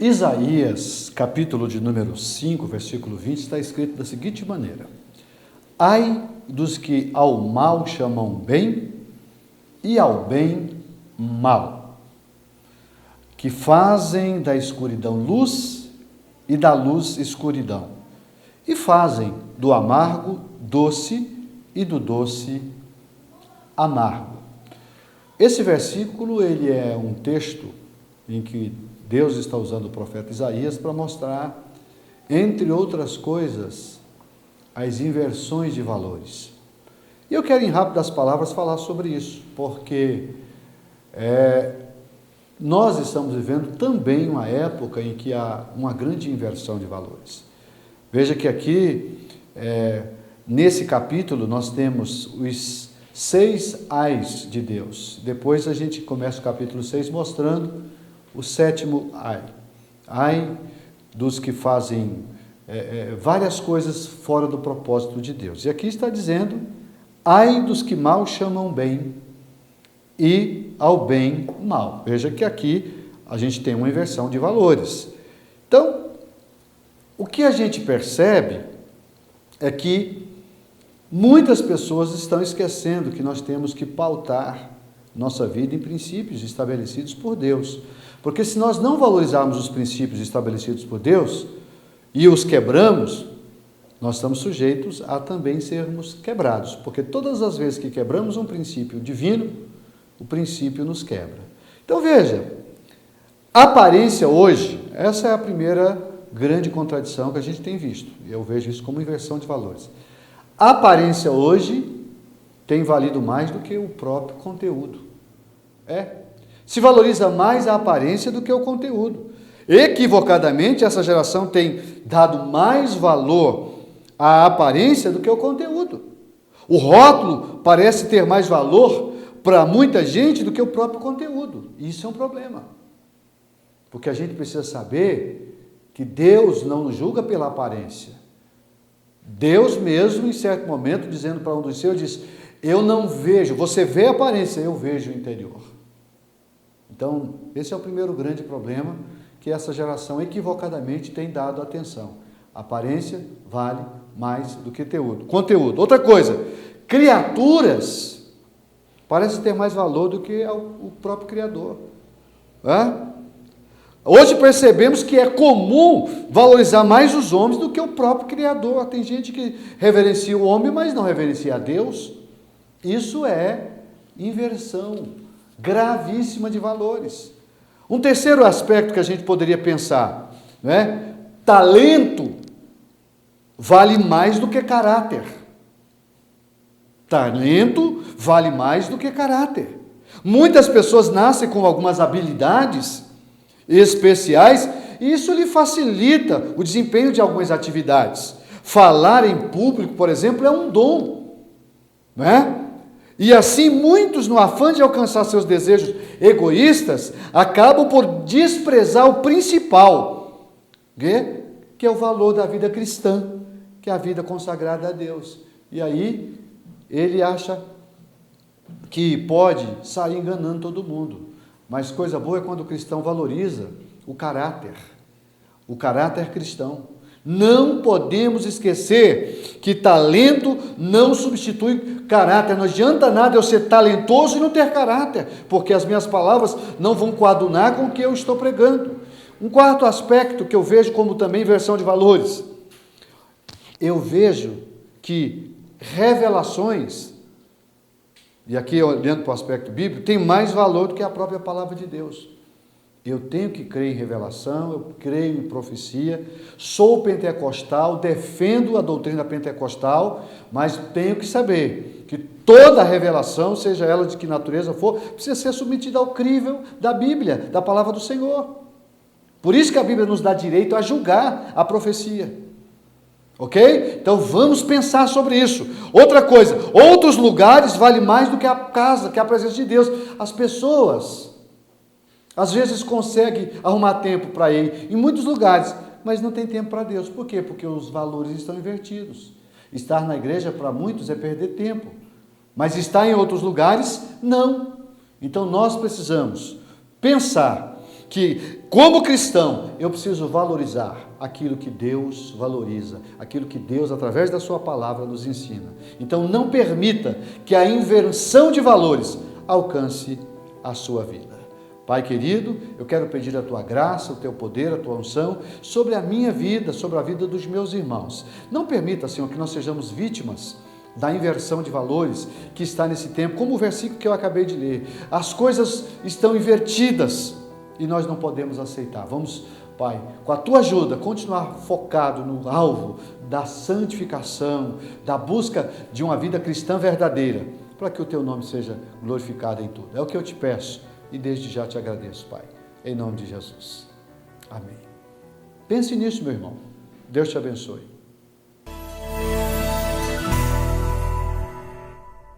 Isaías, capítulo de número 5, versículo 20, está escrito da seguinte maneira: Ai dos que ao mal chamam bem e ao bem mal, que fazem da escuridão luz e da luz escuridão, e fazem do amargo doce e do doce amargo. Esse versículo, ele é um texto em que Deus está usando o profeta Isaías para mostrar, entre outras coisas, as inversões de valores. E eu quero, em rápidas palavras, falar sobre isso, porque nós estamos vivendo também uma época em que há uma grande inversão de valores. Veja que aqui, nesse capítulo, nós temos os 6 ais de Deus. Depois a gente começa o capítulo 6 mostrando o 7º ai. Ai dos que fazem várias coisas fora do propósito de Deus. E aqui está dizendo: ai dos que mal chamam bem e ao bem mal. Veja que aqui a gente tem uma inversão de valores. Então, o que a gente percebe é que muitas pessoas estão esquecendo que nós temos que pautar nossa vida em princípios estabelecidos por Deus. Porque se nós não valorizarmos os princípios estabelecidos por Deus e os quebramos, nós estamos sujeitos a também sermos quebrados. Porque todas as vezes que quebramos um princípio divino, o princípio nos quebra. Então veja, a aparência hoje, essa é a primeira grande contradição que a gente tem visto. Eu vejo isso como inversão de valores. A aparência hoje tem valido mais do que o próprio conteúdo. Se valoriza mais a aparência do que o conteúdo. Equivocadamente, essa geração tem dado mais valor à aparência do que ao conteúdo. O rótulo parece ter mais valor para muita gente do que o próprio conteúdo. Isso é um problema. Porque a gente precisa saber que Deus não nos julga pela aparência. Deus mesmo, em certo momento, dizendo para um dos seus, diz: eu não vejo, você vê a aparência, eu vejo o interior. Então, esse é o primeiro grande problema que essa geração equivocadamente tem dado atenção. A aparência vale mais do que conteúdo. Outra coisa, criaturas parecem ter mais valor do que o próprio Criador. Hoje percebemos que é comum valorizar mais os homens do que o próprio Criador. Tem gente que reverencia o homem, mas não reverencia a Deus. Isso é inversão gravíssima de valores. Um terceiro aspecto que a gente poderia pensar, talento vale mais do que caráter. Talento vale mais do que caráter. Muitas pessoas nascem com algumas habilidades especiais e isso lhe facilita o desempenho de algumas atividades. Falar em público, por exemplo, é um dom, E assim, muitos, no afã de alcançar seus desejos egoístas, acabam por desprezar o principal, que é o valor da vida cristã, que é a vida consagrada a Deus. E aí, ele acha que pode sair enganando todo mundo. Mas coisa boa é quando o cristão valoriza o caráter cristão. Não podemos esquecer que talento não substitui caráter. Não adianta nada eu ser talentoso e não ter caráter, porque as minhas palavras não vão coadunar com o que eu estou pregando. Um quarto aspecto que eu vejo como também inversão de valores. Eu vejo que revelações, e aqui olhando para o aspecto bíblico, tem mais valor do que a própria palavra de Deus. Eu tenho que crer em revelação, eu creio em profecia, sou pentecostal, defendo a doutrina pentecostal, mas tenho que saber que toda revelação, seja ela de que natureza for, precisa ser submetida ao crivo da Bíblia, da palavra do Senhor. Por isso que a Bíblia nos dá direito a julgar a profecia. Ok? Então vamos pensar sobre isso. Outra coisa, outros lugares valem mais do que a casa, que a presença de Deus. As pessoas às vezes consegue arrumar tempo para ir em muitos lugares, mas não tem tempo para Deus. Por quê? Porque os valores estão invertidos. Estar na igreja para muitos é perder tempo, mas estar em outros lugares, não. Então nós precisamos pensar que, como cristão, eu preciso valorizar aquilo que Deus valoriza, aquilo que Deus, através da sua palavra, nos ensina. Então, não permita que a inversão de valores alcance a sua vida. Pai querido, eu quero pedir a tua graça, o teu poder, a tua unção sobre a minha vida, sobre a vida dos meus irmãos. Não permita, Senhor, que nós sejamos vítimas da inversão de valores que está nesse tempo, como o versículo que eu acabei de ler. As coisas estão invertidas e nós não podemos aceitar. Vamos, Pai, com a tua ajuda, continuar focado no alvo da santificação, da busca de uma vida cristã verdadeira, para que o teu nome seja glorificado em tudo. É o que eu te peço e desde já te agradeço, Pai, em nome de Jesus. Amém. Pense nisso, meu irmão. Deus te abençoe.